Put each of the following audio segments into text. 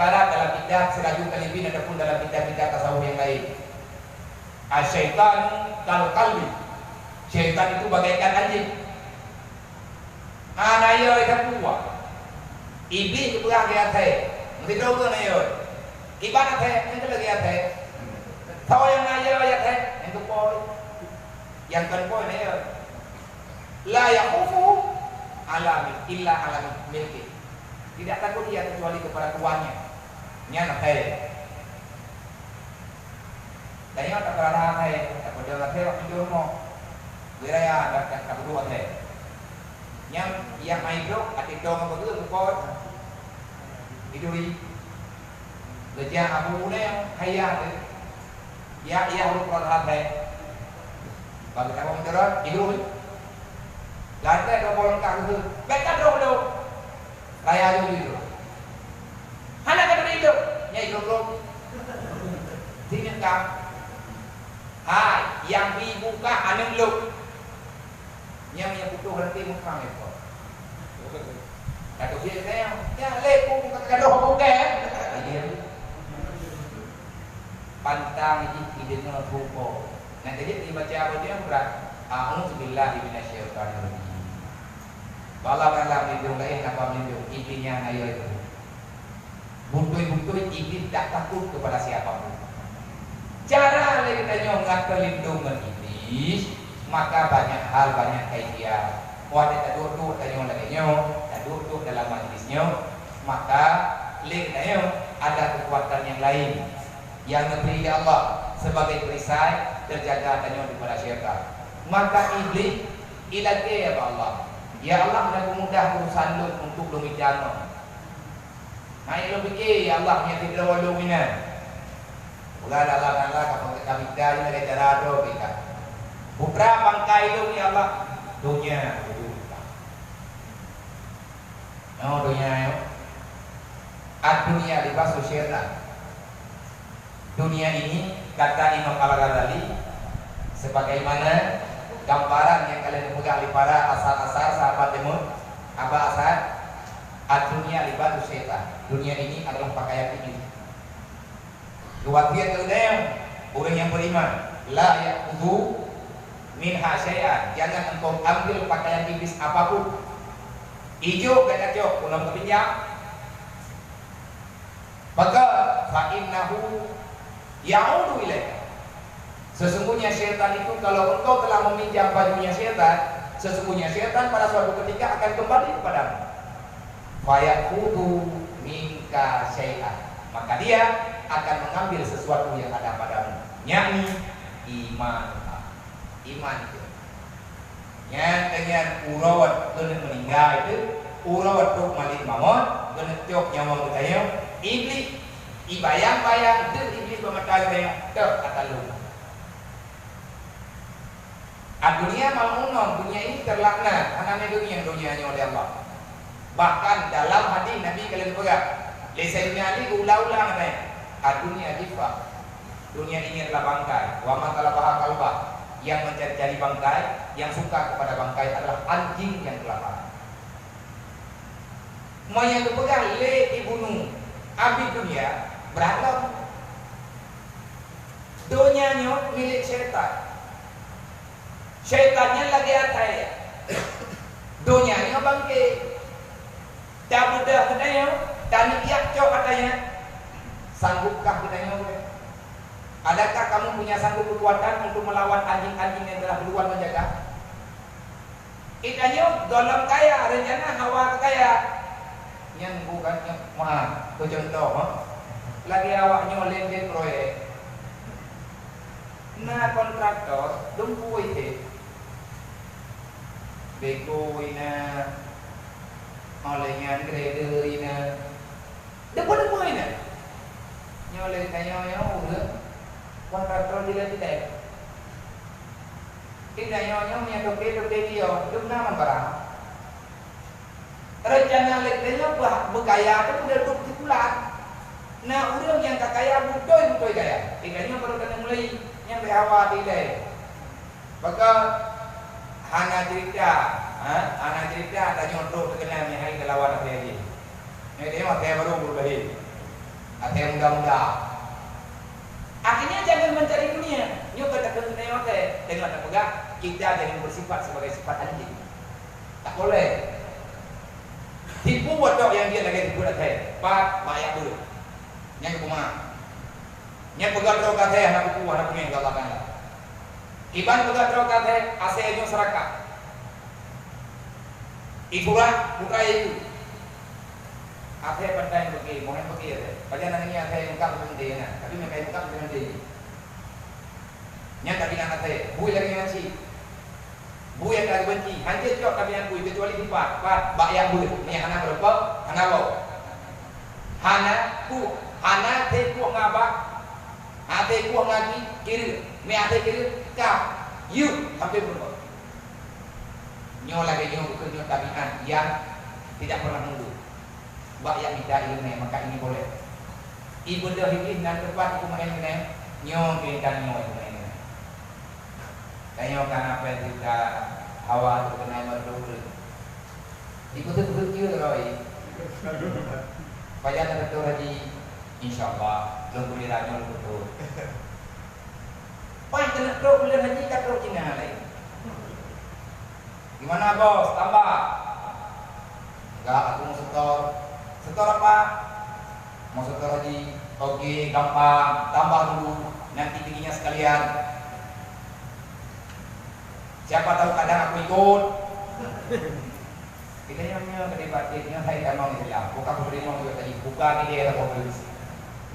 ibarat dalam kitab Sirajul Talibin ataupun dalam kitab-kitab tasawuf yang lain. Asyaitan kal qalbi. Syaitan itu bagaikan anjing. Anayo itu kuat. Iblis itu berang dia teh. Mesti tahu tu nayo. Ibarat teh, itu lagi teh. Tahu yang nayo ya teh, itu poin. Yang kan poin nayo. La yaqufu alami illa alami milki. Tidak takut dia kecuali kepada tuannya. Nya teh. Dan yang tak pernah teh, tak pernah teh waktu itu mau. Wiraya tak berdua teh. Yang maidok atik dong apa tu kod iduri leja abu ne kaya tu ya harus perhatian deh kalau kita mau terus iduri lantai dong bolong kaki tu betul dong kaya tu hana kata itu nyai dong sini kang yang dibuka aneh lu yang butuh nanti muka itu. Kata dia ya leku kado bukan. Pantang ide dengan rupo. Nah jadi dibaca apa dia berat. A'udzubillahi minasyaitonir rajim. Bala lindung lain apa lindung intinya ayo itu. Buntui iblis tak takut kepada siapapun. Cara lain kita nyongat perlindungan iblis. Maka banyak hal, banyak kaifiah. Kuat duduk tanya lagi duduk dalam majlisnya, maka lihatnya ada kekuatan yang lain yang diberi Allah sebagai perisai terjaga tanya daripada syaitan. Maka iblis ilake ya Allah. Ya Allah sudah mudah urusan lu untuk lu mijano. Nah lu fikir ya Allah nya tidak walu mina. Ulah dalam kapal kami dah lagi cara do kita. Putra bangkai itu ya Allah dunia dunia libas syaitan. Dunia ini kata Imam Al-Ghazali sebagaimana gambaran yang kalian pegang di para asal-asal sahabat Timur apa asal dunia libas syaitan. Dunia ini adalah pakaian iblis. Kewajiban kemudian orang yang beriman la ya'khudhu minha syai'an, jangan engkau ambil pakaian iblis apapun. Hijau kata cok, pulang kepinjam. Maka fa innahu ya'udu ilaika. Sesungguhnya syaitan itu kalau engkau telah meminjam bajunya syaitan, sesungguhnya syaitan pada suatu ketika akan kembali kepadamu. Fa ya'khudhu minka syai'an. Maka dia akan mengambil sesuatu yang ada padamu, yakni iman itu yang dengan urawat kena meninggal itu urawat tu malik mamon kena tiok nyawa kita iblis ibayang-bayang itu iblis bermata saya tu kata lu dunia malmunon dunia ini terlaknat karena dunianya oleh Allah. Bahkan dalam hadis Nabi kalian pegang lesainya Ali ulang-ulang dunia difa dunia ini adalah bangkai wa man talabaha qalbah. Yang mencari bangkai, yang suka kepada bangkai adalah anjing yang kelaparan. Mau yang dipegang le dibunuh, abid dunia beralam. Dunianya milik syaitan. Syaitannya lagi atai. Dunianya bangkai. Tak mudah katanya, dan iak cok katanya. Sanggupkah katanya? Adakah kamu punya sanggup kekuatan untuk melawan anjing-anjing yang telah duluan menjaga? Itanya dalam kaya rencana hawa kaya yang bukannya mah contoh lagi awaknya lendek proyek na kontraktor dumpu itu beko ina olehnya grader ina depan ina nyoleh kaya udah kontraktor dia tidak. Tidak nyonya doke dia, dum nama barang. Rencana leknya berkaya itu udah 20 bulan. Nah, orang yang tak kaya butuh kaya. Tinggalnya baru kena mulai yang berhawa tidak. Maka hana cerita tanya untuk terkenal yang hari kelawan apa lagi. Ini dia mah baru berubah. Katanya muda-muda. Akhirnya jangan mencari dunia. Nyo katakan tengok dengan tak pegang kita jangan bersifat sebagai sifat anjing. Tak boleh. Tipu bodoh yang dia lagi tipu datang. Pak banyak dulu. Yang kumah. Yang pegang terus katanya anak buku anak punya galakan. Iban pegang terus katanya asalnya serakat. Itulah bukan itu. Ate pandai pergi, mohon pergi ada. Pada nanti ate muka dengan dia, tapi mereka muka dengan dia. Yang tadi anak ate, bui lagi nanti, bui yang lagi benci, hancur jauh tapi yang bui kecuali di part bayar bui. Ni hana berapa? Hana bau. Hana te ku ngabak, ate ku ngagi kiri, me ate kiri kap, you hampir berapa? Nyo lagi nyo kerja tabiat yang tidak pernah mundur. Bak yang tidak ilmu maka ini boleh. Ibu dah hidup dan tempat aku main ni nyo kita nyo itu main. Kanyo kan apa juga hawa tu kena berdua. Ibu tu betul roi. Baca betul haji insyaallah belum boleh rajin betul. Pai kena terus boleh haji kat terus Cina lain. Gimana bos? Tambah? Enggak, aku mau setor apa? Mau setor haji? Oke, gampang. Tambah dulu. Nanti tingginya sekalian. Siapa tahu kadang aku ikut. Kita nyonya kedebatannya saya kan mau dia. Buka beri mau juga tadi. Buka ni dia tak boleh.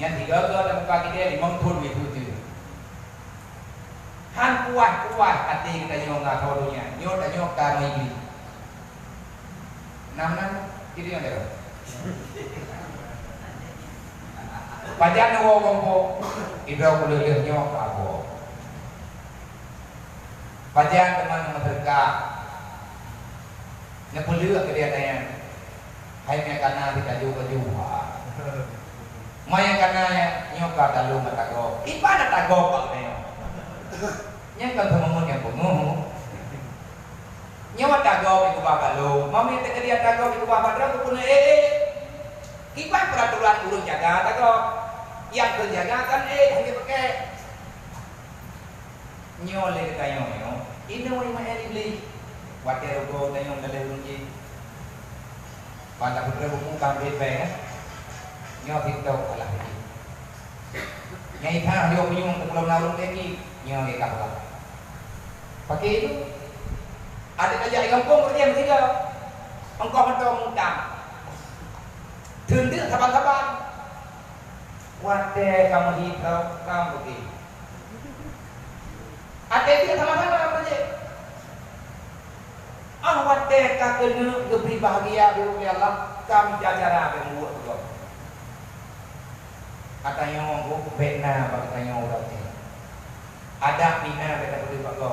Yang tiga dan buka dia 50 itu. Han kuat hati kita nyo nggak tahu dunia. Nyo tak nyo kami ini. Nam kiri yang dia. Pajan nawo kompo. Ibrau kuliah nyo apa? Pajan teman mereka. Nakuliah ke dia tanya. Hai me kana kita juga. Maya kana nyo ka dalu matago. Ibadah tago kau tanya. Yang kan teman yang bunuh. Nyawa tagaw iku bakalo. Mami teka dia tagaw iku bakadra ko puno Iban peraturan urung jaga tagaw. Yang terjaga kan hanya pakai nyole tayo yo. Ino ay maeli beli. Wakero ko tayo dalay runji. Pada putra buku kambit pe. Nyo pinto alah ini. Nyai tha dia punyung ke pulau Narung lagi. Nyo ni kapal. Pakai itu ada kerja di kampung kerja bertiga. Engkau mentong mutang. Tunduk saban-saban. Wate kamu hitau kamu pergi. Ada dia sama-sama kerja. Wate kakenu geberi bahagia di Allah kami jacara membuat juga. Katanya ngomong bena bagi tanya orang ni. Ada mina kata beri bago.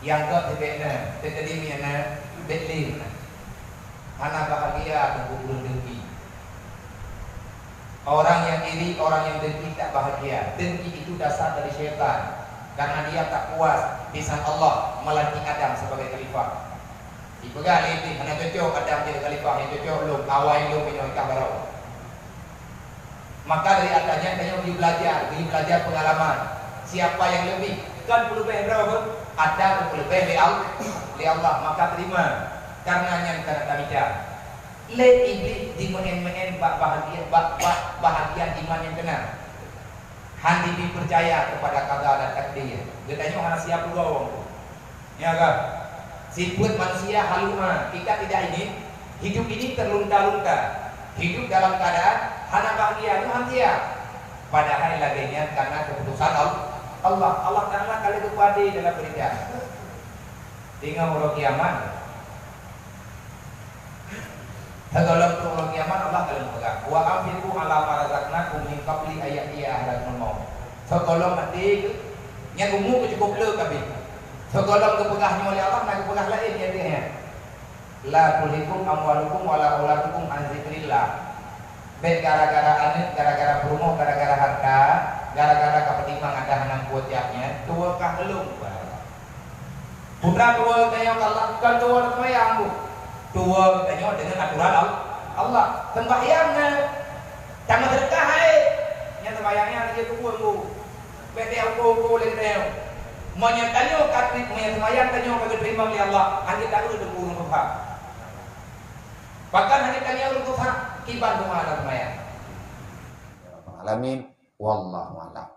Yang kau tebena, tetedi mina betlin. Anak bahagia tunggu belum dengki. Orang yang iri, orang yang dengki tak bahagia. Dengki itu dasar dari syaitan. Karena dia tak puas lisan Allah melantik Adam sebagai khalifah. Dipegang ini, hanya cocok Adam jadi khalifah, yang cocok lu, awal lu minum ikan barau. Maka dari atasnya kayaknya beli belajar pengalaman. Siapa yang lebih? Kan perlu bayar berapa? Ada perlu bayar li Allah, maka terima. Karena yang kena tamika. Le iblis di men bahagian iman yang benar. Handi dipercaya kepada qada dan takdir. Dia tanya mana siapa dua orang tu? Ya kan? Sifat manusia haluma. Kita tidak ingin hidup ini terlunta-lunta. Hidup dalam keadaan hana bahagia itu hantia. Padahal laginya karena keputusan Allah. Allah Taala kali kepada dalam berita. Tinggal orang kiamat. Dalam orang kiamat Allah kali pegang. Wa amfiku ala marazaknakum min qabli ayati ahadul maut. Sekolong mati nya umur cukup le kabeh. Sekolong kepegahnya oleh Allah nak kepegah lain dia. La tulikum amwalukum wala auladukum an zikrillah. Baik gara-gara anet, gara-gara promo, gara-gara harta, gara-gara kepentingan ada hanang kuatnya, tua kah belum? Putra tua tanya Allah, kan tua sembahyang bu. Tua tanya dengan aturan Allah. Sembahyangnya, jangan sedekah mu. Bete aku lagi tanya. Tanyo katrik semayang tanyo kagak terima oleh Allah. Hanya tahu itu burung tuha. Bahkan hanya tanya urut tuha kiban tuha ada semayang. Alamin wallahu a'lam.